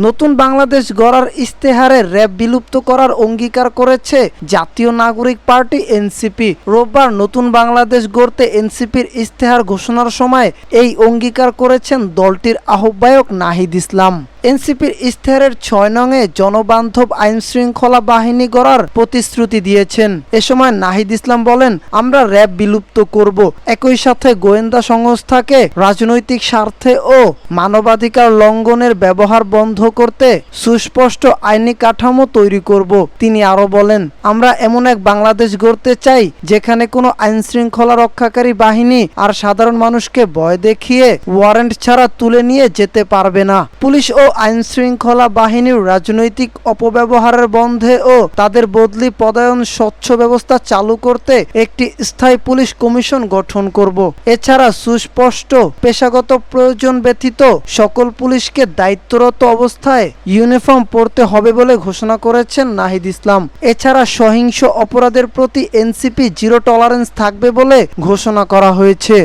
নতুন বাংলাদেশ গড়ার ইশতেহারে র‍্যাব বিলুপ্ত করার অঙ্গীকার করেছে জাতীয় নাগরিক পার্টি এনসিপি। রোববার নতুন বাংলাদেশ গড়তে এনসিপির ইশতেহার ঘোষণার সময় এই অঙ্গীকার করেছেন দলটির আহ্বায়ক নাহিদ ইসলাম। এনসিপির ইশতেহারের ৬ নংয়ে জনবান্ধব আইনশৃঙ্খলা বাহিনী গড়ার প্রতিশ্রুতি দিয়েছেন। এ সময় নাহিদ ইসলাম বলেন, আমরা র‍্যাব বিলুপ্ত করব, একই সাথে গোয়েন্দা সংস্থাকে রাজনৈতিক স্বার্থে ও মানবাধিকার লঙ্ঘনের ব্যবহার বন্ধ করতে সুস্পষ্ট আইনি কাঠামো তৈরি করব। তিনি আরো বলেন, আমরা এমন এক বাংলাদেশ গড়তে চাই যেখানে কোনো আইনশৃঙ্খলা রক্ষাকারী বাহিনী আর সাধারণ মানুষকে ভয় দেখিয়ে ওয়ারেন্ট ছাড়া তুলে নিয়ে যেতে পারবে না। পুলিশ ও আইনশৃঙ্খলা বাহিনীর রাজনৈতিক অপব্যবহারের বন্ধে ও তাদের বদলি পদায়ন স্বচ্ছ ব্যবস্থা চালু করতে একটি স্থায়ী পুলিশ কমিশন গঠন করব। এছাড়া সুস্পষ্ট পেশাগত প্রয়োজন ব্যতীত সকল পুলিশকে দায়িত্বরত অবস্থায় ইউনিফর্ম পরতে হবে বলে ঘোষণা করেছেন নাহিদ ইসলাম। এছাড়া সহিংস অপরাধের প্রতি এনসিপি জিরো টলারেন্স থাকবে বলে ঘোষণা করা হয়েছে।